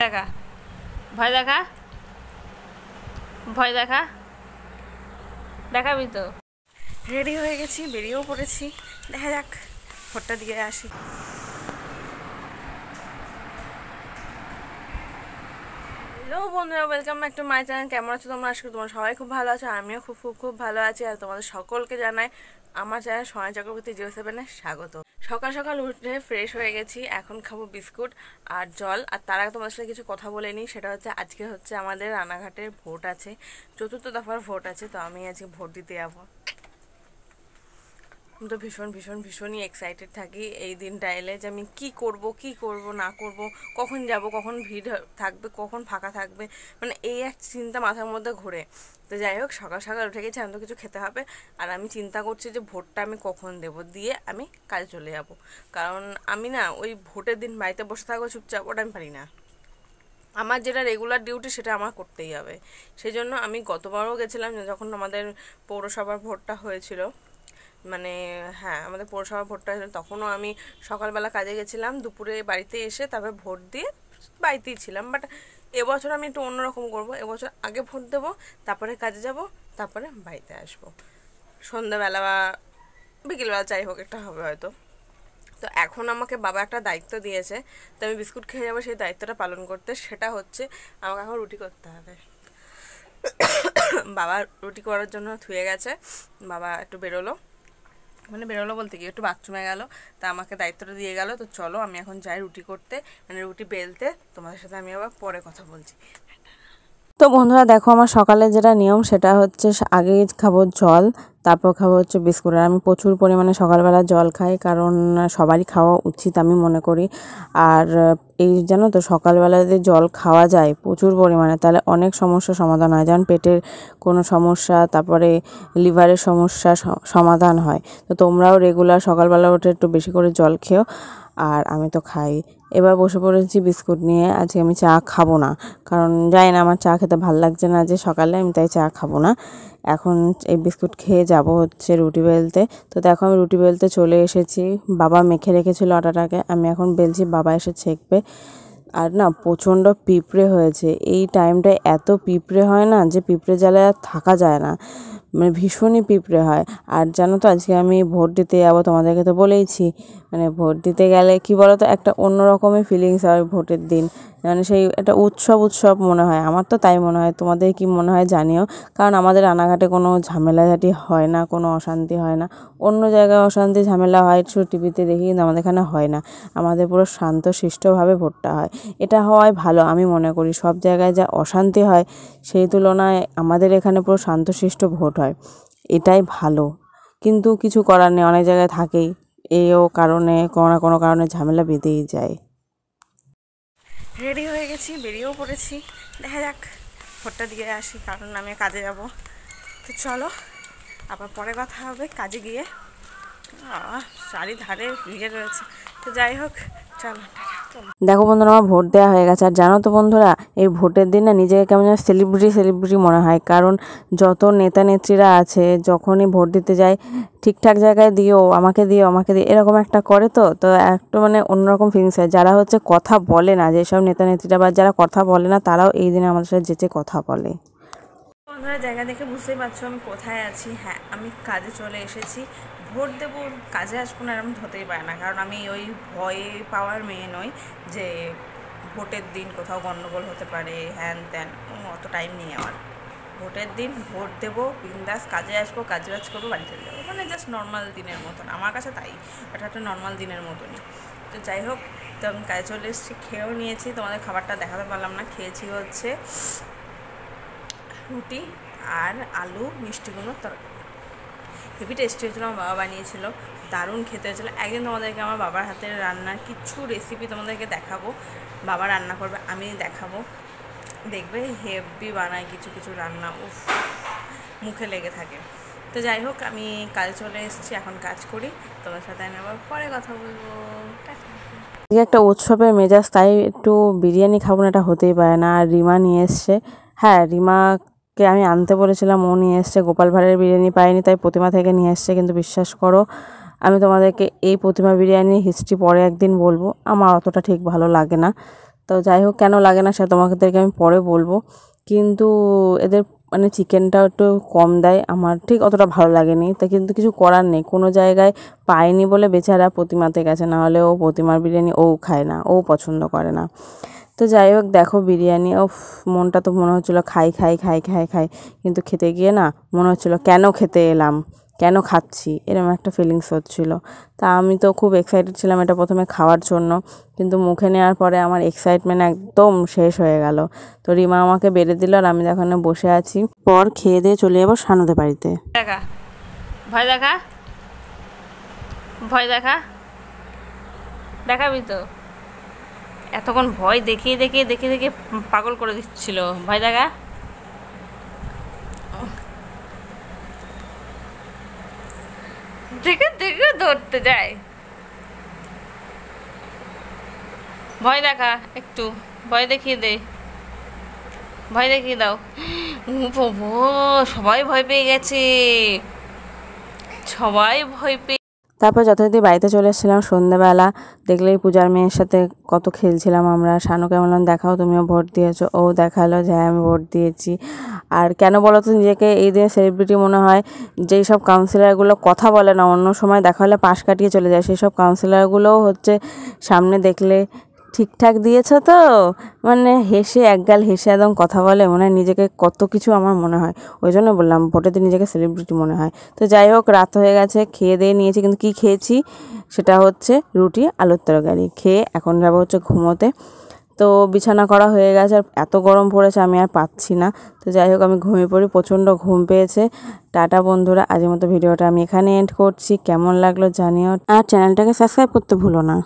দেখা ভয় দেখা ভয় দেখা দেখাবি তো। রেডি হয়ে গেছি, বেরিয়েও পড়েছি, দেখা যাক ভোটটা দিয়ে আসি। হ্যালো বন্ধুরা, welcome back to my channel. কেমন আছো তোমরা? আজকে তোমরা সবাই খুব ভালো আছো, আমিও খুব খুব খুব ভালো আছি। আর তোমাদের সকলকে জানাই আমার চ্যানেল সোনালী চক্রবর্তী 07-এ স্বাগত। সকাল সকাল উঠে ফ্রেশ হয়ে গেছি, এখন খাবো বিস্কুট আর জল। আর তার আগে তোমাদের সাথে কিছু কথা বলে নিই, সেটা হচ্ছে আজকে হচ্ছে আমাদের রানাঘাটের ভোট আছে, 4th দফার ভোট আছে। তো আমি আজকে ভোট দিতে যাবো। আমি তো ভীষণই এক্সাইটেড থাকি এই দিনটা এলে, যে আমি কি করব না করব, কখন যাব, কখন ভিড় থাকবে, কখন ফাঁকা থাকবে, মানে এই এক চিন্তা মাথার মধ্যে ঘুরে। তো যাই হোক, সকাল সকাল উঠে গেছি, আমি তো কিছু খেতে হবে। আর আমি চিন্তা করছি যে ভোটটা আমি কখন দেব, দিয়ে আমি কাজে চলে যাব। কারণ আমি না ওই ভোটের দিন বাড়িতে বসে থাকবো চুপচাপ, ওটা আমি পারি না। আমার যেটা রেগুলার ডিউটি সেটা আমার করতেই হবে। সেই জন্য আমি গতবারও গেছিলাম, যখন আমাদের পৌরসভার ভোটটা হয়েছিল, মানে হ্যাঁ আমাদের পৌরসভা ভোটটা হয়েছিল, তখনও আমি সকালবেলা কাজে গেছিলাম, দুপুরে বাড়িতে এসে তারপরে ভোট দিয়ে বাড়িতেই ছিলাম। বাট এবছর আমি একটু অন্যরকম করবো, এবছর আগে ভোট দেবো, তারপরে কাজে যাব, তারপরে বাড়িতে আসবো সন্ধ্যাবেলা বা বিকেলবেলা, যাই হোক একটা হবে হয়তো। তো এখন আমাকে বাবা একটা দায়িত্ব দিয়েছে, তো আমি বিস্কুট খেয়ে যাবো সেই দায়িত্বটা পালন করতে। সেটা হচ্ছে আমাকে এখন রুটি করতে হবে। বাবা রুটি করার জন্য থুয়ে গেছে, বাবা একটু বেরোলো, মানে বেরোলো বলতে কি একটু বাথরুমে গেল, তা আমাকে দায়িত্বটা দিয়ে গেল। তো চলো আমি এখন যাই রুটি করতে, মানে রুটি বেলতে। তোমাদের সাথে আমি আবার পরে কথা বলছি। তো বন্ধুরা দেখো, আমার সকালে যেটা নিয়ম সেটা হচ্ছে আগে খাবো জল, তারপর খাবো হচ্ছে বিস্কুট। আর আমি প্রচুর পরিমাণে সকালবেলা জল খাই, কারণ সবারই খাওয়া উচিত আমি মনে করি। আর এই জানো তো, সকালবেলা যদি জল খাওয়া যায় প্রচুর পরিমাণে, তাহলে অনেক সমস্যার সমাধান হয়। যেমন পেটের কোনো সমস্যা, তারপরে লিভারের সমস্যা সমাধান হয়। তো তোমরাও রেগুলার সকালবেলা উঠে একটু বেশি করে জল খেও। আর আমি তো খাই। এবার বসে পড়েছি বিস্কুট নিয়ে। আজকে আমি চা খাবো না, কারণ জানি না আমার চা খেতে ভালো লাগছে না যে সকালে, আমি তাই চা খাবো না। এখন এই বিস্কুট খেয়ে যাব হচ্ছে রুটি বেলতে। তো দেখো আমি রুটি বেলতে চলে এসেছি, বাবা মেখে রেখেছিল আটাটাকে, আমি এখন বেলছি, বাবা এসে ছেঁকবে। আর না প্রচণ্ড পিঁপড়ে হয়েছে এই টাইমটায়, এত পিঁপড়ে হয় না যে পিঁপড়ে জ্বালায় আর থাকা যায় না, মানে ভীষণই পিঁপড়ে হয়। আর জানো তো আজকে আমি ভোট দিতে যাবো, তোমাদেরকে তো বলেইছি। মানে ভোট দিতে গেলে কি বলো তো, একটা অন্যরকমের ফিলিংস হয় ভোটের দিন, মানে সেই একটা উৎসব মনে হয়, আমার তো তাই মনে হয়। তোমাদের কি মনে হয় জানিও, কারণ আমাদের রানাঘাটে কোনো ঝামেলাঝাটি হয় না, কোনো অশান্তি হয় না। অন্য জায়গায় অশান্তি ঝামেলা হয়, শুধু টিভিতে দেখি, কিন্তু আমাদের এখানে হয় না। আমাদের পুরো শান্তশিষ্টভাবে ভোটটা হয়, এটা হওয়াই ভালো আমি মনে করি। সব জায়গায় যা অশান্তি হয়, সেই তুলনায় আমাদের এখানে পুরো শান্তশিষ্ট ভোট হয়, এটাই ভালো। কিন্তু কিছু করার নেই, অনেক জায়গায় থাকেই এইও কারণে, কোনো না কোনো কারণে ঝামেলা বেঁধেই যায়। রেডি হয়ে গেছি, বেরিয়েও পড়েছি, দেখা যাক ভোটটা দিয়ে আসি, কারণ আমি কাজে যাব। তো চলো আবার পরে কথা হবে কাজে গিয়ে। চারিধারে ভিড়ে রয়েছে, তো যাই হোক চলো। দেখো বন্ধুরা, আমার ভোট দেওয়া হয়ে গেছে। আর জানো তো বন্ধুরা, এই ভোটের দিন না নিজেকে কেমন যেন সেলিব্রিটি মনে হয়, কারণ যত নেতা নেত্রীরা আছে যখনই ভোট দিতে যায়, ঠিকঠাক জায়গায় দিও, আমাকে দিও, এরকম একটা করে। তো তো একটু মানে অন্যরকম ফিলিংস হয়। যারা হচ্ছে কথা বলে না, যেসব নেতা নেত্রীরা বা যারা কথা বলে না, তারাও এই দিনে আমাদের সাথে যেচে কথা বলে। বন্ধুরা জায়গা দেখে বুঝতেই পারছো আমি কোথায় আছি। হ্যাঁ, আমি কাজে চলে এসেছি। ভোট দেবো, কাজে আসবো না এরকম হতেই পারে না, কারণ আমি ওই ভয়ে পাওয়ার মেয়ে নই যে ভোটের দিন কোথাও গণ্ডগোল হতে পারে হ্যান ত্যান, অত টাইম নেই আমার। ভোটের দিন ভোট দেবো, বিন্দাস কাজে আসবো, কাজ বাজ করবো, বাড়ি চলে যাবো, মানে জাস্ট নর্মাল দিনের মতন আমার কাছে তাই। এটা একটা নর্মাল দিনের মতনই। তো যাই হোক, তো আমি কাজে চলে এসেছি, খেয়েও নিয়েছি, তোমাদের খাবারটা দেখাতে পারলাম না। খেয়েছি হচ্ছে রুটি আর আলু মিষ্টি কুমড়োর তরকারি, হেভি টেস্টি হয়েছিলো, আমার বাবা বানিয়েছিল, দারুণ খেতে হয়েছিলো। একদিন তোমাদেরকে আমার বাবার হাতের রান্নার কিছু রেসিপি তোমাদেরকে দেখাবো, বাবা রান্না করবে, আমি দেখাবো, দেখবে হেভি বানায় কিছু কিছু রান্না, উফ মুখে লেগে থাকে। তো যাই হোক, আমি কাজে চলে এসেছি, এখন কাজ করি, তোমার সাথে আমি আবার পরে কথা বলবো। একটা উৎসবের মেজাজ, তাই একটু বিরিয়ানি খাবো না, এটা হতেই পারে না। আর রিমা নিয়ে এসছে, হ্যাঁ রিমাকে আমি আনতে বলেছিলাম, ও নিয়ে এসছে। গোপাল ভাঁড়ের বিরিয়ানি পাইনি, তাই প্রতিমা থেকে নিয়ে এসছে। কিন্তু বিশ্বাস করো, আমি তোমাদেরকে এই প্রতিমা বিরিয়ানির হিস্ট্রি পরে একদিন বলবো, আমার অতটা ঠিক ভালো লাগে না। তো যাই হোক, কেন লাগে না সে তোমাদেরকে আমি পরে বলবো। কিন্তু এদের মানে চিকেনটাও একটু কম দেয়, আমার ঠিক অতটা ভালো লাগেনি। তা কিন্তু কিছু করার নেই, কোনো জায়গায় পায়নি বলে বেচারা প্রতিমাতে গেছে, নাহলে ও প্রতিমার বিরিয়ানি ও খায় না, ও পছন্দ করে না। তো যাই হোক, দেখো বিরিয়ানি, ও মনটা তো মনে হচ্ছিলো খাই খাই খাই খাই খাই, কিন্তু খেতে গিয়ে না মনে হচ্ছিলো কেন খেতে এলাম, কেন খাচ্ছি, এরকম একটা ফিলিংস হচ্ছিলো। তা আমি তো খুব এক্সাইটেড ছিলাম এটা প্রথমে খাওয়ার জন্য, কিন্তু মুখে নেওয়ার পরে আমার এক্সাইটমেন্ট একদম শেষ হয়ে গেল। তো রিমা আমাকে বেড়ে দিল আর আমি এখন বসে আছি, পর খেয়ে দিয়ে চলে যাবো সানুদের বাড়িতে। দেখা ভয় দেখা, ভয় দেখা, দেখাবি তো। এতক্ষণ ভয় দেখিয়ে দেখিয়ে দেখিয়ে দেখিয়ে পাগল করে দিচ্ছিল। ভয় দেখা, দেখে দেখে ধরতে যায়। ভয় দেখা, একটু ভয় দেখিয়ে দে, ভয় দেখিয়ে দাও। বাবা, সবাই ভয় পেয়ে গেছে, সবাই ভয় পেয়ে। তারপর যথারীতি বাড়িতে চলে এসেছিলাম সন্ধ্যেবেলা। দেখলেই পূজার মেয়ের সাথে কত খেলছিলাম আমরা। শানুকে বললাম দেখাও তুমিও ভোট দিয়েছো, ও দেখালো যে হ্যাঁ আমি ভোট দিয়েছি। আর কেন বলো তো নিজেকে এই দিনে সেলিব্রিটি মনে হয়? যেই সব কাউন্সিলরগুলো কথা বলে না, অন্য সময় দেখা হলে পাশ কাটিয়ে চলে যায়, সেই সব কাউন্সিলরগুলোও হচ্ছে সামনে দেখলে ঠিকঠাক দিয়েছো তো, মানে হেসে একগাল হেসে একদম কথা বলে, মনে হয় নিজেকে কত কিছু আমার মনে হয়। ওই জন্য বললাম ভোটেতে নিজেকে সেলিব্রিটি মনে হয়। তো যাই হোক, রাত হয়ে গেছে, খেয়ে দিয়ে নিয়েছি, কিন্তু কি খেয়েছি সেটা হচ্ছে রুটি আলুর তরকারি। খেয়ে এখন যাবো হচ্ছে ঘুমোতে। তো বিছানা করা হয়ে গেছে, আর এত গরম পড়েছে আমি আর পাচ্ছি না। তো যাই হোক, আমি ঘুমিয়ে পড়ি, প্রচণ্ড ঘুম পেয়েছে। টাটা বন্ধুরা, আজকের মতো ভিডিওটা আমি এখানে এন্ড করছি। কেমন লাগলো জানিও, আর চ্যানেলটাকে সাবস্ক্রাইব করতে ভুলো না।